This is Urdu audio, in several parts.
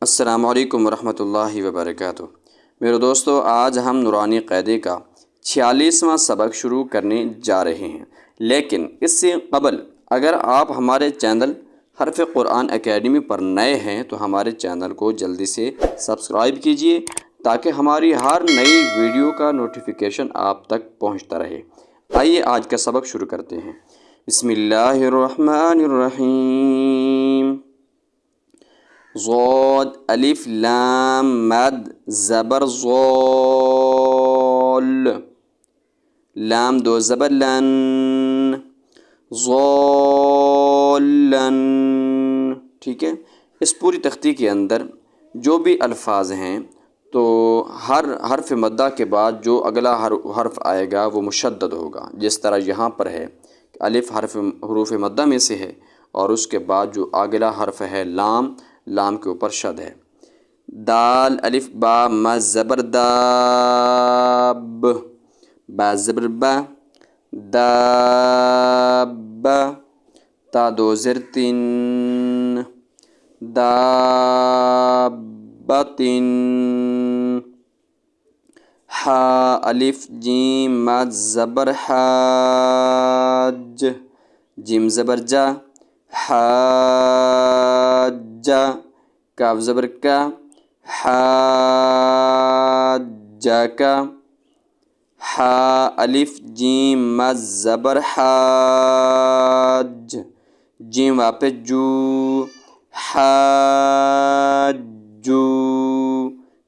السلام علیکم ورحمۃ اللہ وبرکاتہ۔ میرے دوستو، آج ہم نورانی قاعدے کا 46واں سبق شروع کرنے جا رہے ہیں، لیکن اس سے قبل اگر آپ ہمارے چینل حرف قرآن اکیڈمی پر نئے ہیں تو ہمارے چینل کو جلدی سے سبسکرائب کیجئے تاکہ ہماری ہر نئی ویڈیو کا نوٹیفیکیشن آپ تک پہنچتا رہے۔ آئیے آج کا سبق شروع کرتے ہیں۔ بسم اللہ الرحمن الرحیم۔ ضاد الف لام مد زبر ضال، لام دو زبر لن، ضالن۔ ٹھیک ہے، اس پوری تختی کے اندر جو بھی الفاظ ہیں تو ہر حرف مدہ کے بعد جو اگلا حرف آئے گا وہ مشدد ہوگا، جس طرح یہاں پر ہے الف حروف مدہ میں سے ہے، اور اس کے بعد جو اگلا حرف ہے لام، لام کے اوپر شد ہے۔ دال الف با ما زبر داب، با زبر با، داب، تا دو زر تین، دابتن۔ حا الف جیم مد زبر حاج، جیم زبر جا، حاج، کاف زبر کا، حاجک۔ حا الف جیم مد زبر حاج، جیم واپس جو، حاجو،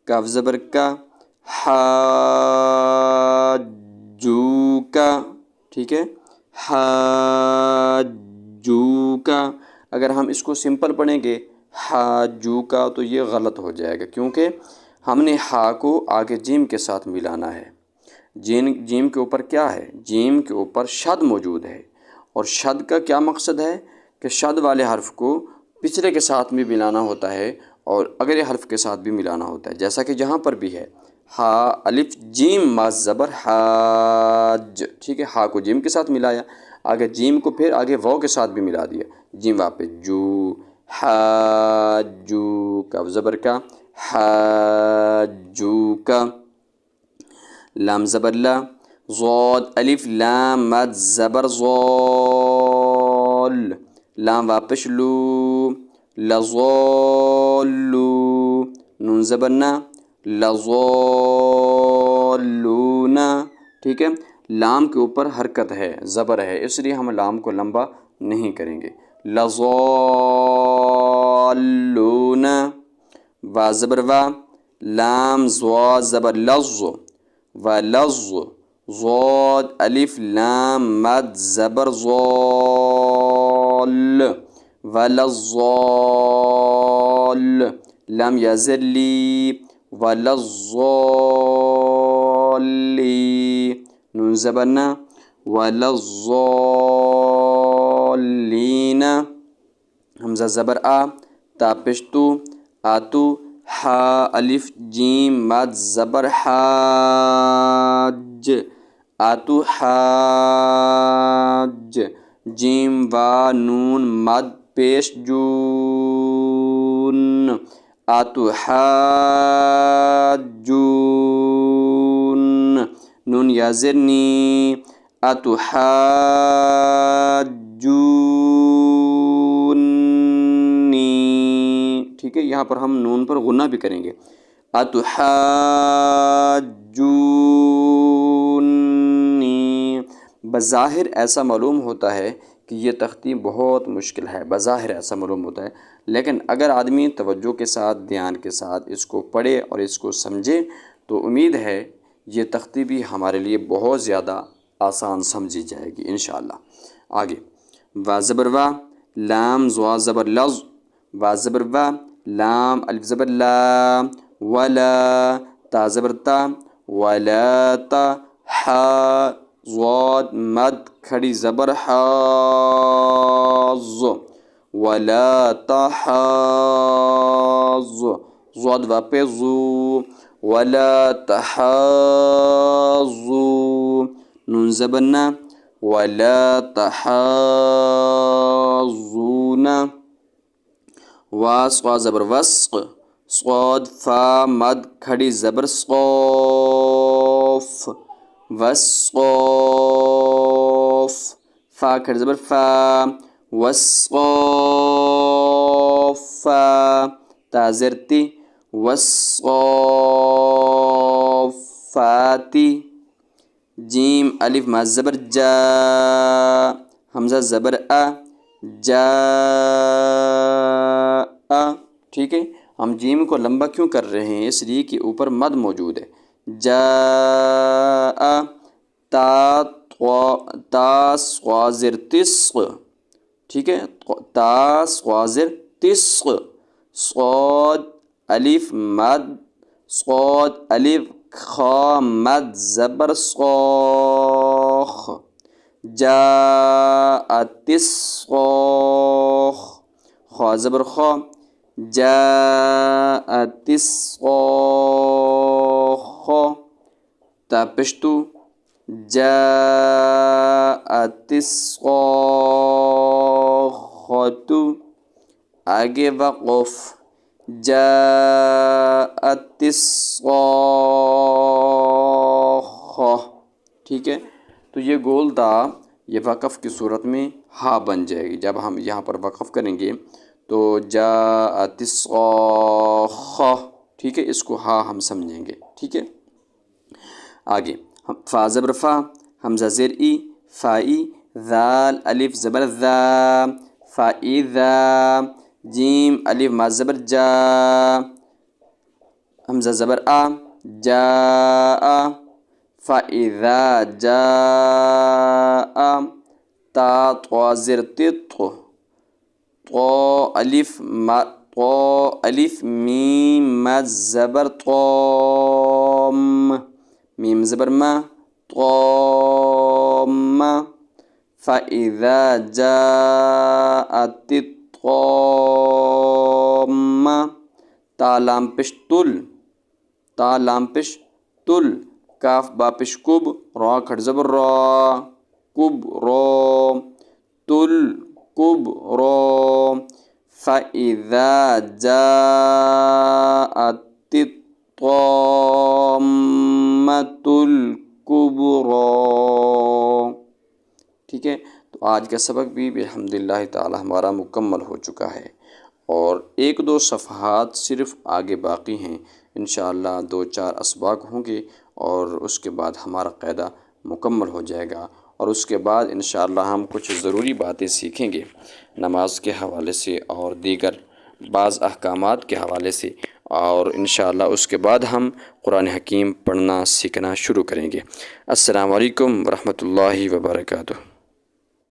کاف زبر کا، حاجوکا۔ ٹھیک ہے، حاجوکا۔ اگر ہم اس کو سمپل پڑھیں گے حاجوکا تو یہ غلط ہو جائے گا، کیونکہ ہم نے ہا کو آگے جیم کے ساتھ ملانا ہے۔ جیم کے اوپر کیا ہے؟ جیم کے اوپر شد موجود ہے، اور شد کا کیا مقصد ہے کہ شد والے حرف کو پچھلے کے ساتھ بھی ملانا ہوتا ہے اور اگلے حرف کے ساتھ بھی ملانا ہوتا ہے، جیسا کہ جہاں پر بھی ہے ہا الف جیم ما زبر حاج۔ ٹھیک ہے، ہا کو جیم کے ساتھ ملایا، آگے جیم کو پھر آگے واو کے ساتھ بھی ملا دیا، جیم واپس جو، حاجو، کاف زبر کا، حاجوکا، لام زبر لا، ضاد الف لام مد زبر ضال، لام واپس لو، لضالو، نون زبر نا، لضالون۔ ٹھیک ہے، لام کے اوپر حرکت ہے، زبر ہے، اس لیے ہم لام کو لمبا نہیں کریں گے۔ لضالون، وا زبر وا، لام زوا زبر لظ، ولظ، ضاد الف لام مد زبر ضال، ولضال، لام یا زر لی، ولضالی، نون زبر نا، ولضالین، حمزہ زبر آ، تا پشتو، آتو، حا الف جیم مد زبر حاج، آتو حاج، جیم وا نون مد پیش جون، آتو حاجون، نون یا زرنی، آتو حاجونی۔ ٹھیک ہے، یہاں پر ہم نون پر غنہ بھی کریں گے، آتو حاجونی۔ بظاہر ایسا معلوم ہوتا ہے کہ یہ تختی بہت مشکل ہے، بظاہر ایسا معلوم ہوتا ہے، لیکن اگر آدمی توجہ کے ساتھ، دھیان کے ساتھ اس کو پڑھے اور اس کو سمجھے تو امید ہے یہ تختی بھی ہمارے لیے بہت زیادہ آسان سمجھی جائے گی انشاءاللہ۔ آگے وا زبر وا، لام زوا زبر لظ، وا زبر وا، لام الف زبر لا، ولا، تا زبر تا، ولا تا، حا ضاد مد کھڑی زبر حاظ، ولا تحاظ، ضاد واپس زو، ولا تحاظوا، نون زبر نا، ولا تحاظون، واس قا زبر وسق، صاد فا مد کھڑی زبر صوف وصوف فا کھڑی زبر فا وصوفا تا زرتی وصوفاتی جیم الف ما زبر جا حمزہ زبر جا ٹھیک ہے. ہم جیم کو لمبا کیوں کر رہے ہیں؟ اس لیے کہ اوپر مد موجود ہے. جا تا صوازر تسق ٹھیک ہے. تا صوازر تسق صاد الف مد صاد الف خا مد زبر صاخ جاء التسقاخ خا زبر خا جاء التسقاخ تا پشتو جاء التسقاخ آگے وقف جاء التسقاخ ٹھیک ہے. تو یہ گول تا یہ وقف کی صورت میں ہا بن جائے گی. جب ہم یہاں پر وقف کریں گے تو جاء التسقاخ ٹھیک ہے. اس کو ہا ہم سمجھیں گے ٹھیک ہے. آگے فا زبر فا حمزہ زیر ای فائی ذال الف زبر ذا فائذا جیم الف ما زبر جا حمزہ زبر جاء فائذا جاء تا طا زر تط طا الف میم ما زبر طام میم زبر ما طام فإذا جاءت الطامة تا لام پیش تل کاف با پیش کب را کھڑ زبر را کب را تل کب را فإذا جاءت الطامة الكبرى ٹھیک ہے. تو آج کا سبق بھی الحمدللہ تعالی ہمارا مکمل ہو چکا ہے اور 1-2 صفحات صرف آگے باقی ہیں. انشاءاللہ 2-4 اسباق ہوں گے اور اس کے بعد ہمارا قاعدہ مکمل ہو جائے گا اور اس کے بعد انشاءاللہ ہم کچھ ضروری باتیں سیکھیں گے نماز کے حوالے سے اور دیگر بعض احکامات کے حوالے سے اور انشاءاللہ اس کے بعد ہم قرآن حکیم پڑھنا سیکھنا شروع کریں گے. السلام علیکم ورحمۃ اللہ وبرکاتہ.